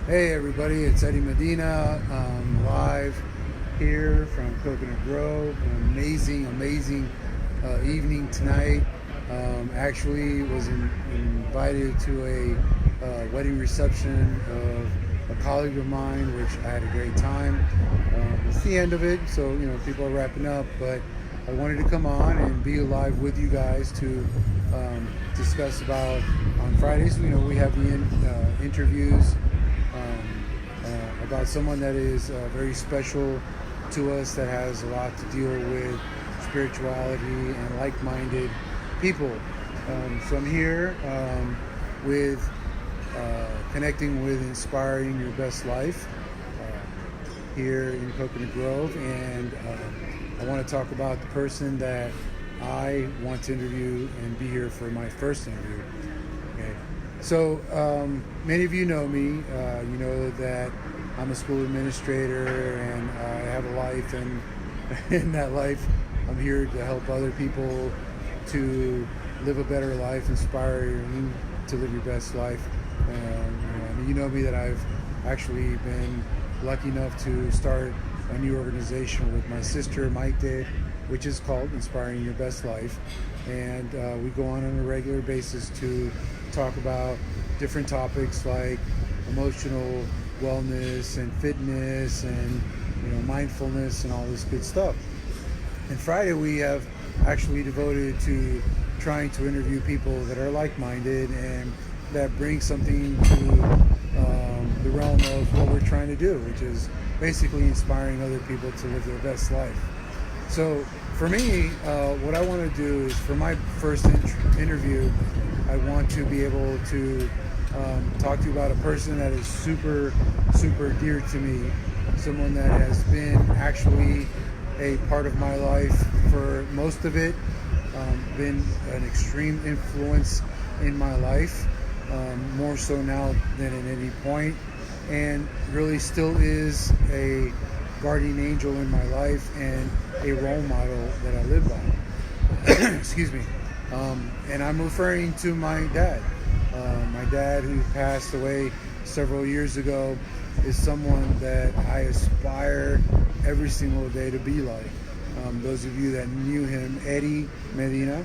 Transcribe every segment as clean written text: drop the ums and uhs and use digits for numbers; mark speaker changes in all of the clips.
Speaker 1: Hey everybody, it's Eri Medina, live here from Coconut Grove. An amazing evening tonight. Actually was invited to a wedding reception of a colleague of mine, which I had a great time. It's the end of it, so people are wrapping up, but I wanted to come on and be live with you guys to discuss about on Fridays. We have the interviews about someone that is very special to us, that has a lot to deal with spirituality and like-minded people. So I'm here with connecting with Inspiring Your Best Life here in Coconut Grove, and I want to talk about the person that I want to interview and be here for my first interview. Okay. So many of you know me. You know that I'm a school administrator and I have a life, and in that life I'm here to help other people to live a better life, inspire you to live your best life. You know me that I've actually been lucky enough to start a new organization with my sister Mike did, which is called Inspiring Your Best Life, and we go on a regular basis to talk about different topics like emotional wellness and fitness and mindfulness and all this good stuff. And Friday we have actually devoted to trying to interview people that are like-minded and that bring something to the realm of what we're trying to do, which is basically inspiring other people to live their best life. So for me, what I want to do is, for my first interview, I want to be able to talk to you about a person that is super dear to me, someone that has been actually a part of my life for most of it, been an extreme influence in my life, more so now than at any point, and really still is a guardian angel in my life and a role model that I live by. Excuse me. And I'm referring to my dad. My dad, who passed away several years ago, is someone that I aspire every single day to be like. Those of you that knew him, Eri Medina,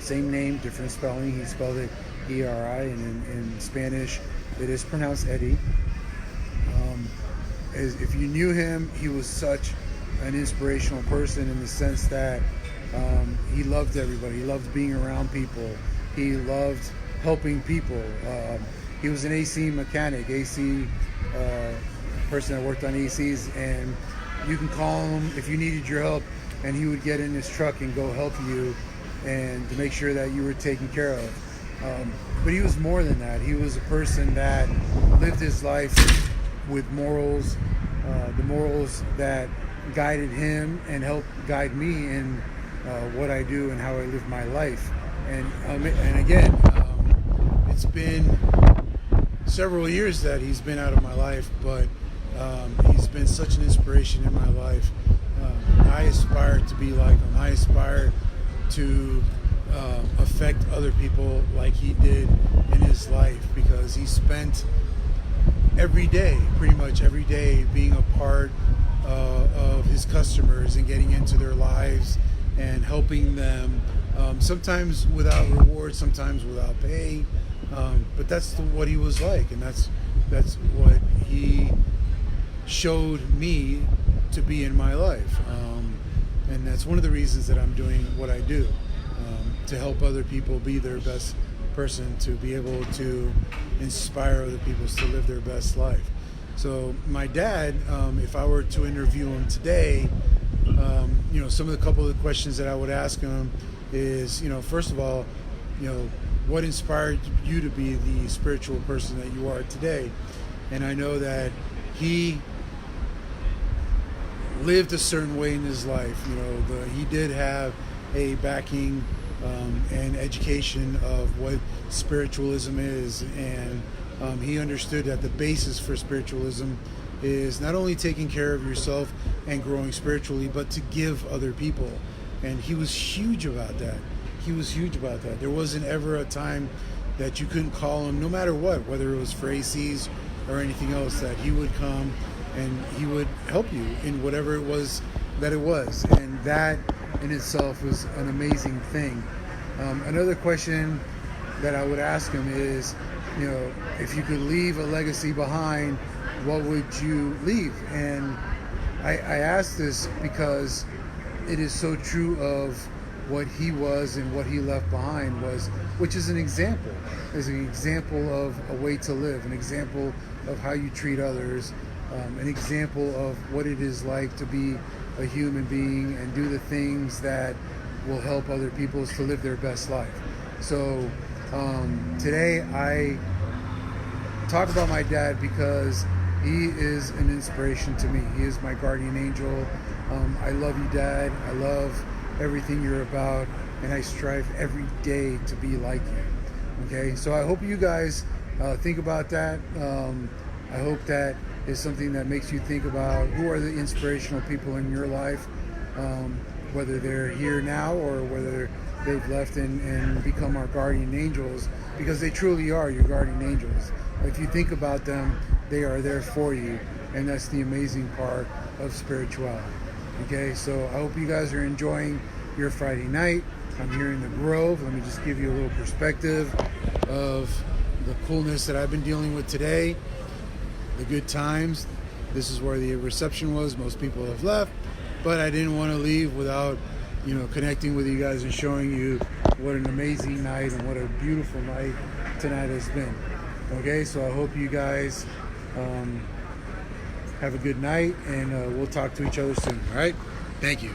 Speaker 1: same name, different spelling. He spelled it E-R-I, and in Spanish it is pronounced Eddie. If you knew him, he was such an inspirational person in the sense that he loved everybody. He loved being around people. He loved helping people. He was an AC mechanic, AC person that worked on ACs, and you can call him if you needed your help, and he would get in his truck and go help you and to make sure that you were taken care of. But he was more than that. He was a person that lived his life with morals, the morals that guided him and helped guide me in what I do and how I live my life. And again, it's been several years that he's been out of my life, but he's been such an inspiration in my life. I aspire to be like him. I aspire to affect other people like he did in his life, because he spent pretty much every day, being a part of his customers and getting into their lives and helping them, sometimes without reward, sometimes without pay, but that's what he was like, and that's what he showed me to be in my life, and that's one of the reasons that I'm doing what I do, to help other people be their best person, to be able to inspire other people to live their best life. So my dad, if I were to interview him today, some of the couple of the questions that I would ask him is, first of all, what inspired you to be the spiritual person that you are today? And I know that he lived a certain way in his life. He did have a backing and education of what spiritualism is, and he understood that the basis for spiritualism is not only taking care of yourself and growing spiritually, but to give other people. And he was huge about that. There wasn't ever a time that you couldn't call him, no matter what, whether it was for ACs or anything else, that he would come and he would help you in whatever it was that it was. And that in itself was an amazing thing. Another question that I would ask him is, if you could leave a legacy behind, what would you leave? And I ask this because it is so true of what he was and what he left behind was, which is an example. Is an example of a way to live, an example of how you treat others, an example of what it is like to be a human being and do the things that will help other people to live their best life. So today I talk about my dad because he is an inspiration to me. He is my guardian angel. I love you, Dad. I love everything you're about, and I strive every day to be like you. Okay, so I hope you guys think about that. I hope that is something that makes you think about who are the inspirational people in your life, whether they're here now or whether they've left and become our guardian angels, because they truly are your guardian angels. If you think about them, they are there for you, and that's the amazing part of spirituality. Okay, so I hope you guys are enjoying your Friday night. I'm here in the Grove. Let me just give you a little perspective of the coolness that I've been dealing with today, the good times. This is where the reception was. Most people have left, but I didn't want to leave without, connecting with you guys and showing you what an amazing night and what a beautiful night tonight has been. Okay, so I hope you guys have a good night, and we'll talk to each other soon. All right, thank you.